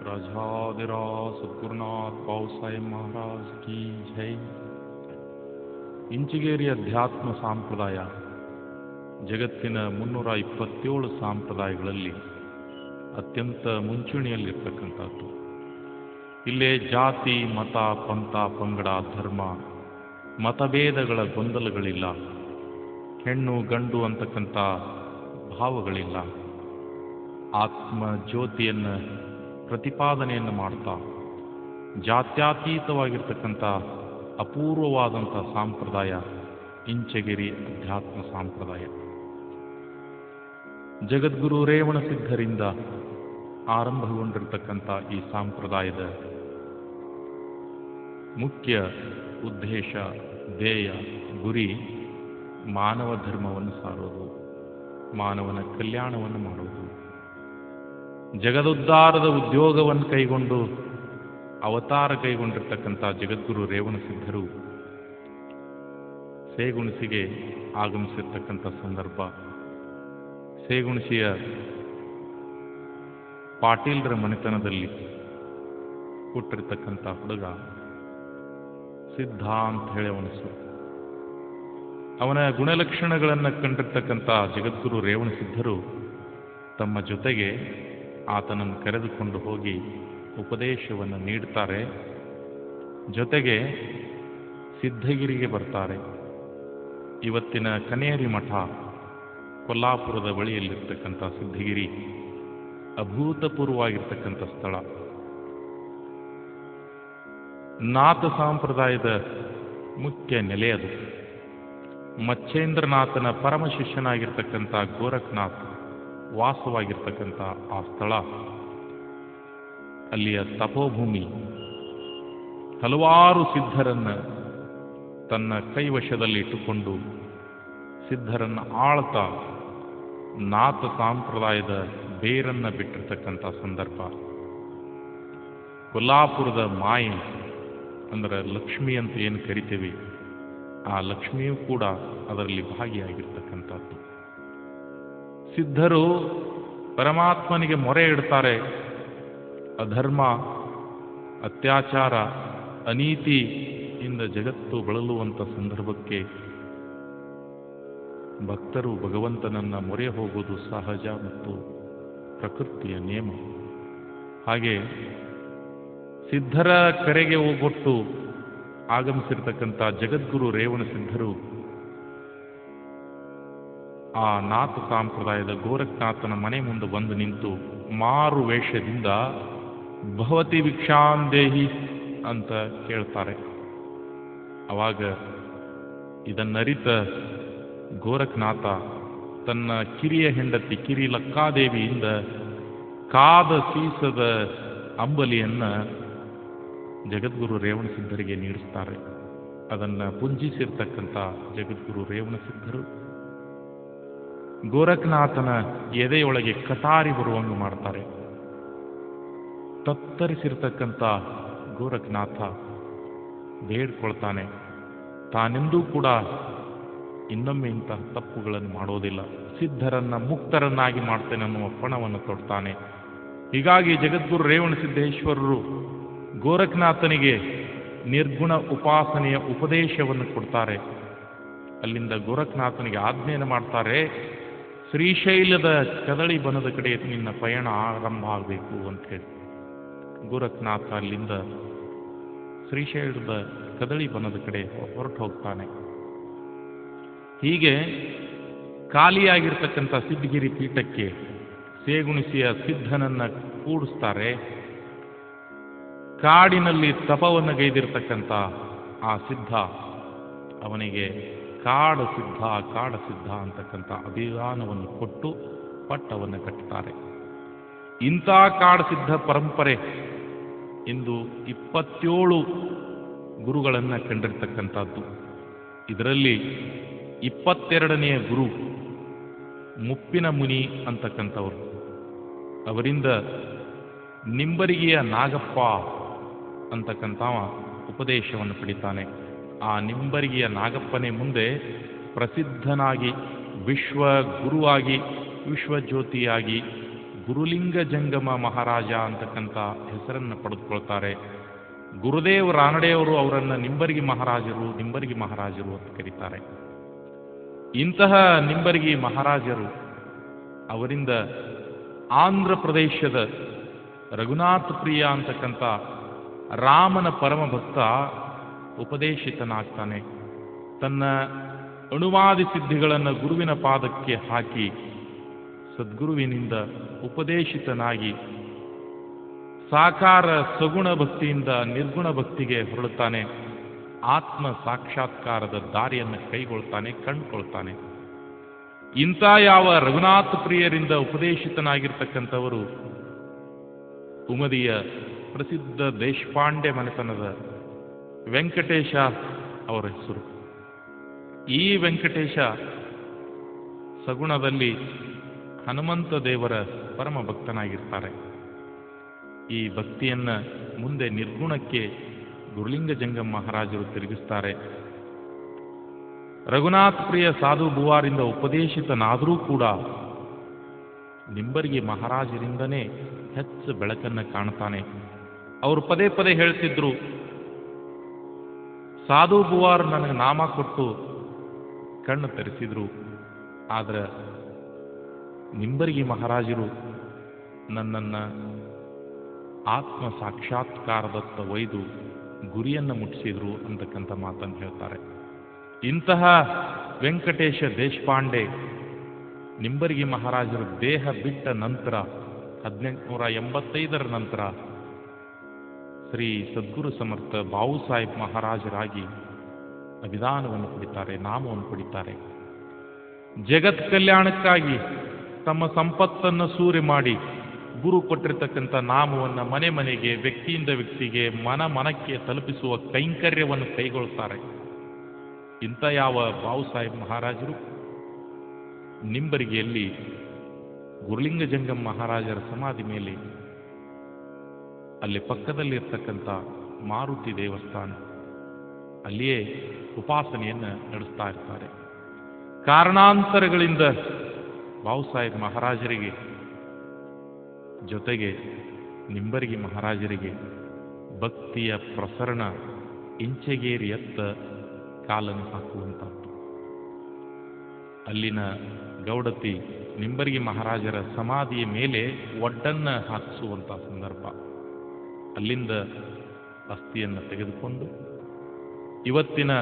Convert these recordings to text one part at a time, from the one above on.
राजाधिराज सद्गुरुनाथ बाबासाहेब महाराज की जय. ಇಂಚಿಗೇರಿ ಅಧ್ಯಾತ್ಮ ಸಂಪ್ರದಾಯ ಜಗತ್ತಿನ 327 ಸಂಪ್ರದಾಯಗಳಲ್ಲಿ ಅತ್ಯಂತ ಮುಂಚೂಣಿಯಲ್ಲಿರ್ತಕ್ಕಂಥದ್ದು. ಇಲ್ಲೇ ಜಾತಿ, ಮತ, ಪಂಥ, ಪಂಗಡ, ಧರ್ಮ, ಮತಭೇದಗಳ ಗೊಂದಲಗಳಿಲ್ಲ. ಹೆಣ್ಣು ಗಂಡು ಅಂತಕ್ಕಂಥ ಭಾವಗಳಿಲ್ಲ. ಆತ್ಮ ಜ್ಯೋತಿಯನ್ನು ಪ್ರತಿಪಾದನೆಯನ್ನು ಮಾಡ್ತಾ ಜಾತ್ಯತೀತವಾಗಿರ್ತಕ್ಕಂಥ ಅಪೂರ್ವವಾದಂಥ ಸಂಪ್ರದಾಯ ಇಂಚಗಿರಿ ಅಧ್ಯಾತ್ಮ ಸಂಪ್ರದಾಯ. ಜಗದ್ಗುರು ರೇವಣಸಿದ್ಧರಿಂದ ಆರಂಭಗೊಂಡಿರ್ತಕ್ಕಂಥ ಈ ಸಂಪ್ರದಾಯದ ಮುಖ್ಯ ಉದ್ದೇಶ, ಧ್ಯೇಯ, ಗುರಿ ಮಾನವ ಧರ್ಮವನ್ನು ಸಾರೋದು, ಮಾನವನ ಕಲ್ಯಾಣವನ್ನು ಮಾಡುವುದು. ಜಗದುದ್ಧಾರದ ಉದ್ಯೋಗವನ್ನು ಕೈಗೊಂಡು ಅವತಾರ ಕೈಗೊಂಡಿರ್ತಕ್ಕಂಥ ಜಗದ್ಗುರು ರೇವಣಸಿದ್ಧರು ಸೇಗುಣಿಸಿಗೆ ಆಗಮಿಸಿರ್ತಕ್ಕಂಥ ಸಂದರ್ಭ. ಸೇಗುಣಿಸಿಯ ಪಾಟೀಲ್ರ ಮನೆತನದಲ್ಲಿ ಹುಟ್ಟಿರ್ತಕ್ಕಂಥ ಹುಡುಗ ಸಿದ್ಧ ಅಂತ ಹೇಳಿ ಅವನ ಹೆಸರು. ಅವನ ಗುಣಲಕ್ಷಣಗಳನ್ನು ಕಂಡಿರ್ತಕ್ಕಂಥ ಜಗದ್ಗುರು ರೇವಣಸಿದ್ಧರು ತಮ್ಮ ಜೊತೆಗೆ ಆತನನ್ನು ಕರೆದುಕೊಂಡು ಹೋಗಿ ಉಪದೇಶವನ್ನು ನೀಡ್ತಾರೆ. ಜೊತೆಗೆ ಸಿದ್ಧಗಿರಿಗೆ ಬರ್ತಾರೆ. ಇವತ್ತಿನ ಕನೇರಿ ಮಠ ಕೊಲ್ಲಾಪುರದ ಬಳಿಯಲ್ಲಿರ್ತಕ್ಕಂಥ ಸಿದ್ಧಗಿರಿ ಅಭೂತಪೂರ್ವವಾಗಿರ್ತಕ್ಕಂಥ ಸ್ಥಳ. ನಾಥ ಸಂಪ್ರದಾಯದ ಮುಖ್ಯ ನೆಲೆ ಅದು. ಮಚ್ಚೇಂದ್ರನಾಥನ ಪರಮ ಶಿಷ್ಯನಾಗಿರ್ತಕ್ಕಂಥ ಗೋರಖನಾಥ್ ವಾಸವಾಗಿರ್ತಕ್ಕಂಥ ಆ ಸ್ಥಳ, ಅಲ್ಲಿಯ ತಪೋಭೂಮಿ, ಹಲವಾರು ಸಿದ್ಧರನ್ನು ತನ್ನ ಕೈವಶದಲ್ಲಿ ಇಟ್ಟುಕೊಂಡು ಸಿದ್ಧರನ್ನು ಆಳ್ತಾ ನಾಥ ಸಂಪ್ರದಾಯದ ಬೇರನ್ನು ಬಿಟ್ಟಿರ್ತಕ್ಕಂಥ ಸಂದರ್ಭ. ಕೊಲ್ಲಾಪುರದ ಮಾಯೆ ಅಂದರೆ ಲಕ್ಷ್ಮಿ ಅಂತ ಏನು ಕರಿತೇವೆ, ಆ ಲಕ್ಷ್ಮಿಯೂ ಕೂಡ ಅದರಲ್ಲಿ ಭಾಗಿಯಾಗಿರ್ತಕ್ಕಂಥದ್ದು. ಸಿದ್ಧರು ಪರಮಾತ್ಮನಿಗೆ ಮೊರೆ ಇಡ್ತಾರೆ. ಅಧರ್ಮ, ಅತ್ಯಾಚಾರ, ಅನೀತಿಯಿಂದ ಜಗತ್ತು ಬಳಲುವಂಥ ಸಂದರ್ಭಕ್ಕೆ ಭಕ್ತರು ಭಗವಂತನನ್ನು ಮೊರೆ ಹೋಗುವುದು ಸಹಜ ಮತ್ತು ಪ್ರಕೃತಿಯ ನಿಯಮ. ಹಾಗೆ ಸಿದ್ಧರ ಕರೆಗೆ ಹೋಗೊಟ್ಟು ಆಗಮಿಸಿರ್ತಕ್ಕಂಥ ಜಗದ್ಗುರು ರೇವಣಸಿದ್ಧರು ಆ ನಾಥ ಸಂಪ್ರದಾಯದ ಗೋರಖನಾಥನ ಮನೆ ಮುಂದೆ ಬಂದು ನಿಂತು ಮಾರು ವೇಷದಿಂದ ಭವತಿ ಭಿಕ್ಷಾಂದೇಹಿ ಅಂತ ಕೇಳ್ತಾರೆ. ಅವಾಗ ಇದನ್ನರಿತ ಗೋರಖನಾಥ ತನ್ನ ಕಿರಿಯ ಹೆಂಡತಿ ಕಿರಿ ಲಕ್ಕಾದೇವಿಯಿಂದ ಕಾದ ಸೀಸದ ಅಂಬಲಿಯನ್ನು ಜಗದ್ಗುರು ರೇವಣಸಿದ್ಧರಿಗೆ ನೀಡಿಸ್ತಾರೆ. ಅದನ್ನು ಪುಂಜಿಸಿರ್ತಕ್ಕಂಥ ಜಗದ್ಗುರು ರೇವಣಸಿದ್ಧರು ಗೋರಖನಾಥನ ಎದೆಯೊಳಗೆ ಕಟಾರಿ ಬರುವಂಗೆ ಮಾಡ್ತಾರೆ. ತತ್ತರಿಸಿರ್ತಕ್ಕಂಥ ಗೋರಖನಾಥ ಬೇಡ್ಕೊಳ್ತಾನೆ, ತಾನೆಂದೂ ಕೂಡ ಇನ್ನೊಮ್ಮೆ ಇಂತಹ ತಪ್ಪುಗಳನ್ನು ಮಾಡೋದಿಲ್ಲ, ಸಿದ್ಧರನ್ನ ಮುಕ್ತರನ್ನಾಗಿ ಮಾಡ್ತೇನೆ ಅನ್ನುವ ಪಣವನ್ನು ತೊಡ್ತಾನೆ. ಹೀಗಾಗಿ ಜಗದ್ಗುರು ರೇವಣಸಿದ್ದೇಶ್ವರರು ಗೋರಖನಾಥನಿಗೆ ನಿರ್ಗುಣ ಉಪಾಸನೆಯ ಉಪದೇಶವನ್ನು ಕೊಡ್ತಾರೆ. ಅಲ್ಲಿಂದ ಗೋರಖನಾಥನಿಗೆ ಆಜ್ಞೆಯನ್ನು ಮಾಡ್ತಾರೆ, ಶ್ರೀಶೈಲದ ಕದಳಿ ಬನದ ಕಡೆ ನಿನ್ನ ಪಯಣ ಆರಂಭ ಆಗಬೇಕು ಅಂತ ಹೇಳಿ. ಗೋರಖನಾಥ ಅಲ್ಲಿಂದ ಶ್ರೀಶೈಲದ ಕದಳಿ ಬನದ ಕಡೆ ಹೊರಟು ಹೋಗ್ತಾನೆ. ಹೀಗೆ ಖಾಲಿಯಾಗಿರ್ತಕ್ಕಂಥ ಸಿದ್ಧಗಿರಿ ಪೀಠಕ್ಕೆ ಸೇಗುಣಿಸಿಯ ಸಿದ್ಧನನ್ನ ಕೂಡಿಸ್ತಾರೆ. ಕಾಡಿನಲ್ಲಿ ತಪವನ್ನು ಗೈದಿರ್ತಕ್ಕಂಥ ಆ ಸಿದ್ಧ ಅವನಿಗೆ ಕಾಡ ಸಿದ್ಧ ಅಂತಕ್ಕಂಥ ಅಭಿಧಾನವನ್ನು ಕೊಟ್ಟು ಪಟ್ಟವನ್ನು ಕಟ್ಟುತ್ತಾರೆ. ಇಂಥ ಕಾಡಸಿದ್ಧ ಪರಂಪರೆ ಇಂದು 27 ಗುರುಗಳನ್ನು ಕಂಡಿರ್ತಕ್ಕಂಥದ್ದು. ಇದರಲ್ಲಿ 22ನೆಯ ಗುರು ಮುಪ್ಪಿನ ಮುನಿ ಅಂತಕ್ಕಂಥವರು. ಅವರಿಂದ ನಿಂಬರಿಗೆಯ ನಾಗಪ್ಪ ಅಂತಕ್ಕಂಥವ ಉಪದೇಶವನ್ನು ಪಡಿತಾನೆ. ಆ ನಿಂಬರಿಗೆಯ ನಾಗಪ್ಪನೇ ಮುಂದೆ ಪ್ರಸಿದ್ಧನಾಗಿ ವಿಶ್ವ ಗುರುವಾಗಿ, ವಿಶ್ವಜ್ಯೋತಿಯಾಗಿ ಗುರುಲಿಂಗ ಜಂಗಮ ಮಹಾರಾಜ ಅಂತಕ್ಕಂಥ ಹೆಸರನ್ನು ಪಡೆದುಕೊಳ್ತಾರೆ. ಗುರುದೇವ್ ರಾನಡೆಯವರು ಅವರನ್ನು ನಿಂಬರ್ಗಿ ಮಹಾರಾಜರು ಅಂತ ಕರೀತಾರೆ. ಇಂತಹ ನಿಂಬರ್ಗಿ ಮಹಾರಾಜರು ಅವರಿಂದ ಆಂಧ್ರ ಪ್ರದೇಶದ ರಘುನಾಥ ಪ್ರಿಯ ಅಂತಕ್ಕಂಥ ರಾಮನ ಪರಮ ಭಕ್ತ ಉಪದೇಶಿತನಾಗ್ತಾನೆ. ತನ್ನ ಅಣುವಾದಿ ಸಿದ್ಧಿಗಳನ್ನು ಗುರುವಿನ ಪಾದಕ್ಕೆ ಹಾಕಿ ಸದ್ಗುರುವಿನಿಂದ ಉಪದೇಶಿತನಾಗಿ ಸಾಕಾರ ಸಗುಣ ಭಕ್ತಿಯಿಂದ ನಿರ್ಗುಣ ಭಕ್ತಿಗೆ ಹೊರಡುತ್ತಾನೆ. ಆತ್ಮ ಸಾಕ್ಷಾತ್ಕಾರದ ದಾರಿಯನ್ನು ಕಂಡುಕೊಳ್ತಾನೆ. ಇಂಥ ಯಾವ ರಘುನಾಥ ಪ್ರಿಯರಿಂದ ಉಪದೇಶಿತನಾಗಿರ್ತಕ್ಕಂಥವರು ಉಮದಿಯ ಪ್ರಸಿದ್ಧ ದೇಶಪಾಂಡೆ ಮನೆತನದ ವೆಂಕಟೇಶ ಅವರ ಹೆಸರು. ಈ ವೆಂಕಟೇಶ ಸಗುಣದಲ್ಲಿ ಹನುಮಂತ ದೇವರ ಪರಮ ಭಕ್ತನಾಗಿರ್ತಾರೆ. ಈ ಭಕ್ತಿಯನ್ನ ಮುಂದೆ ನಿರ್ಗುಣಕ್ಕೆ ಗುರುಲಿಂಗ ಜಂಗಮ ಮಹಾರಾಜರು ತಿರುಗಿಸ್ತಾರೆ. ರಘುನಾಥ ಪ್ರಿಯ ಸಾಧು ಬುವಾರಿಂದ ಉಪದೇಶಿತನಾದರೂ ಕೂಡ ನಿಂಬರ್ಗಿ ಮಹಾರಾಜರಿಂದನೇ ಹೆಚ್ಚು ಬೆಳಕನ್ನು ಕಾಣ್ತಾನೆ. ಅವರು ಪದೇ ಪದೇ ಹೇಳ್ತಿದ್ರು, ಸಾಧು ಬುವಾರ್ ನನಗೆ ನಾಮ ಕೊಟ್ಟು ಕಣ್ಣು ತೆರೆಸಿದ್ರು, ಆದ್ರೆ ನಿಂಬರ್ಗಿ ಮಹಾರಾಜರು ನನ್ನನ್ನು ಆತ್ಮ ಸಾಕ್ಷಾತ್ಕಾರದತ್ತ ಒಯ್ದು ಗುರಿಯನ್ನು ಮುಟ್ಟಿಸಿದ್ರು ಅಂತಕ್ಕಂಥ ಮಾತನ್ನು ಹೇಳ್ತಾರೆ. ಇಂತಹ ವೆಂಕಟೇಶ ದೇಶಪಾಂಡೆ ನಿಂಬರ್ಗಿ ಮಹಾರಾಜರು ದೇಹ ಬಿಟ್ಟ ನಂತರ 1885 ನಂತರ ಶ್ರೀ ಸದ್ಗುರು ಸಮರ್ಥ ಬಾವು ಸಾಹೇಬ್ ಮಹಾರಾಜರಾಗಿ ಅಭಿದಾನವನ್ನು ಪಡಿತಾರೆ, ನಾಮವನ್ನು ಪಡಿತಾರೆ. ಜಗತ್ ಕಲ್ಯಾಣಕ್ಕಾಗಿ ತಮ್ಮ ಸಂಪತ್ತನ್ನು ಸೂರೆ ಮಾಡಿ ಗುರು ಕೊಟ್ಟಿರ್ತಕ್ಕಂಥ ನಾಮವನ್ನು ಮನೆ ಮನೆಗೆ, ವ್ಯಕ್ತಿಯಿಂದ ವ್ಯಕ್ತಿಗೆ, ಮನಕ್ಕೆ ತಲುಪಿಸುವ ಕೈಂಕರ್ಯವನ್ನು ಕೈಗೊಳ್ತಾರೆ. ಇಂಥ ಯಾವ ಬಾವು ಸಾಹೇಬ್ ಮಹಾರಾಜರು ನಿಂಬರಿಗೆಯಲ್ಲಿ ಗುರುಲಿಂಗ ಜಂಗಮ ಮಹಾರಾಜರ ಸಮಾಧಿ ಮೇಲೆ ಅಲ್ಲಿ ಪಕ್ಕದಲ್ಲಿರ್ತಕ್ಕಂಥ ಮಾರುತಿ ದೇವಸ್ಥಾನ, ಅಲ್ಲಿಯೇ ಉಪಾಸನೆಯನ್ನು ನಡೆಸ್ತಾ ಇರ್ತಾರೆ. ಕಾರಣಾಂತರಗಳಿಂದ ಬಾವು ಸಾಹೇಬ್ ಮಹಾರಾಜರಿಗೆ ಜೊತೆಗೆ ನಿಂಬರ್ಗಿ ಮಹಾರಾಜರಿಗೆ ಭಕ್ತಿಯ ಪ್ರಸರಣ ಇಂಚಗೇರಿಯತ್ತ ಕಾಲನ್ನು ಹಾಕುವಂಥದ್ದು. ಅಲ್ಲಿನ ಗೌಡತಿ ನಿಂಬರ್ಗಿ ಮಹಾರಾಜರ ಸಮಾಧಿಯ ಮೇಲೆ ಒಡ್ಡನ್ನು ಹಾಕಿಸುವಂಥ ಸಂದರ್ಭ. ಅಲ್ಲಿಂದ ಅಸ್ಥಿಯನ್ನು ತೆಗೆದುಕೊಂಡು ಇವತ್ತಿನ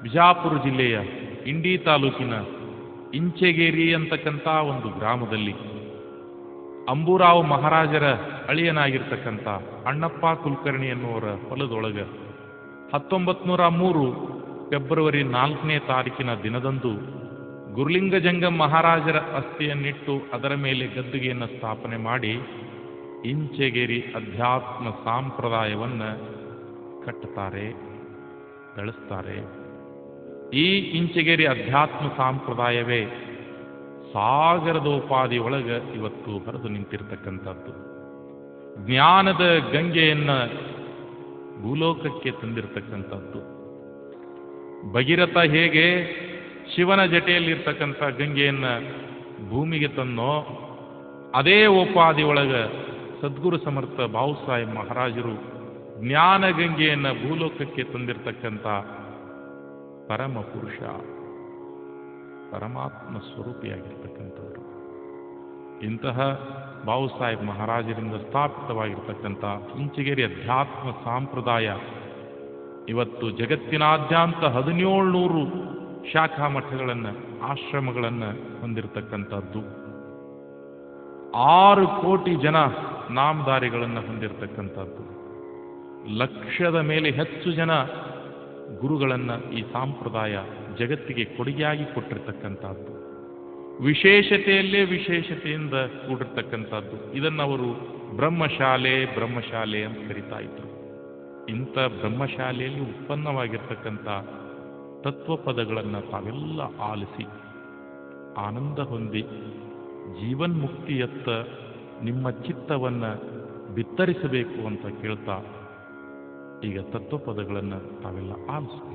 ಬಿಜಾಪುರ ಜಿಲ್ಲೆಯ ಇಂಡಿ ತಾಲೂಕಿನ ಇಂಚಗೇರಿ ಅಂತಕ್ಕಂಥ ಒಂದು ಗ್ರಾಮದಲ್ಲಿ ಅಂಬೂರಾವ್ ಮಹಾರಾಜರ ಅಳಿಯನಾಗಿರ್ತಕ್ಕಂಥ ಅಣ್ಣಪ್ಪ ಕುಲಕರ್ಣಿ ಎನ್ನುವರ ಹೊಲದೊಳಗೆ 1903 ಫೆಬ್ರವರಿ 4ನೇ ತಾರೀಕಿನ ದಿನದಂದು ಗುರುಲಿಂಗ ಜಂಗಮ ಮಹಾರಾಜರ ಅಸ್ಥಿಯನ್ನಿಟ್ಟು ಅದರ ಮೇಲೆ ಗದ್ದುಗೆಯನ್ನು ಸ್ಥಾಪನೆ ಮಾಡಿ ಇಂಚಗೇರಿ ಅಧ್ಯಾತ್ಮ ಸಂಪ್ರದಾಯವನ್ನು ಕಟ್ಟುತ್ತಾರೆ, ಬೆಳೆಸ್ತಾರೆ. ಈ ಇಂಚಗೇರಿ ಅಧ್ಯಾತ್ಮ ಸಂಪ್ರದಾಯವೇ ಸಾಗರದೋಪಾದಿ ಒಳಗೆ ಇವತ್ತು ಹರಿದು ನಿಂತಿರ್ತಕ್ಕಂಥದ್ದು. ಜ್ಞಾನದ ಗಂಗೆಯನ್ನು ಭೂಲೋಕಕ್ಕೆ ತಂದಿರತಕ್ಕಂಥದ್ದು. ಭಗೀರಥ ಹೇಗೆ ಶಿವನ ಜಟೆಯಲ್ಲಿರ್ತಕ್ಕಂಥ ಗಂಗೆಯನ್ನು ಭೂಮಿಗೆ ತನ್ನೋ, ಅದೇ ಓಪಾದಿ ಒಳಗೆ ಸದ್ಗುರು ಸಮರ್ಥ ಬಾವು ಸಾಹೇಬ್ ಮಹಾರಾಜರು ಜ್ಞಾನ ಗಂಗೆಯನ್ನು ಭೂಲೋಕಕ್ಕೆ ತಂದಿರತಕ್ಕಂಥ ಪರಮ ಪುರುಷ, ಪರಮಾತ್ಮ ಸ್ವರೂಪಿಯಾಗಿರ್ತಕ್ಕಂಥವರು. ಇಂತಹ ಬಾವು ಸಾಹೇಬ್ ಮಹಾರಾಜರಿಂದ ಸ್ಥಾಪಿತವಾಗಿರ್ತಕ್ಕಂಥ ಇಂಚಗೇರಿ ಅಧ್ಯಾತ್ಮ ಸಂಪ್ರದಾಯ ಇವತ್ತು ಜಗತ್ತಿನಾದ್ಯಂತ 1700 ಶಾಖಾ ಮಠಗಳನ್ನು, ಆಶ್ರಮಗಳನ್ನು ಹೊಂದಿರತಕ್ಕಂಥದ್ದು. 6 ಕೋಟಿ ಜನ ನಾಮಧಾರಿಗಳನ್ನು ಹೊಂದಿರತಕ್ಕಂಥದ್ದು. ಲಕ್ಷದ ಮೇಲೆ ಹೆಚ್ಚು ಜನ ಗುರುಗಳನ್ನು ಈ ಸಂಪ್ರದಾಯ ಜಗತ್ತಿಗೆ ಕೊಡುಗೆಯಾಗಿ ಕೊಟ್ಟಿರ್ತಕ್ಕಂಥದ್ದು. ವಿಶೇಷತೆಯಲ್ಲೇ ವಿಶೇಷತೆಯಿಂದ ಕೂಡಿರ್ತಕ್ಕಂಥದ್ದು. ಇದನ್ನವರು ಬ್ರಹ್ಮಶಾಲೆ ಅಂತ ಕರೀತಾ ಇದ್ರು. ಇಂಥ ಬ್ರಹ್ಮಶಾಲೆಯಲ್ಲಿ ಉತ್ಪನ್ನವಾಗಿರ್ತಕ್ಕಂಥ ತತ್ವಪದಗಳನ್ನು ತಾವೆಲ್ಲ ಆಲಿಸಿ ಆನಂದ ಹೊಂದಿ ಜೀವನ್ಮುಕ್ತಿಯತ್ತ ನಿಮ್ಮ ಚಿತ್ತವನ್ನು ಬಿತ್ತರಿಸಬೇಕು ಅಂತ ಕೇಳ್ತಾ ಈಗ ತತ್ವಪದಗಳನ್ನು ತಾವೆಲ್ಲ ಆಲಿಸಿ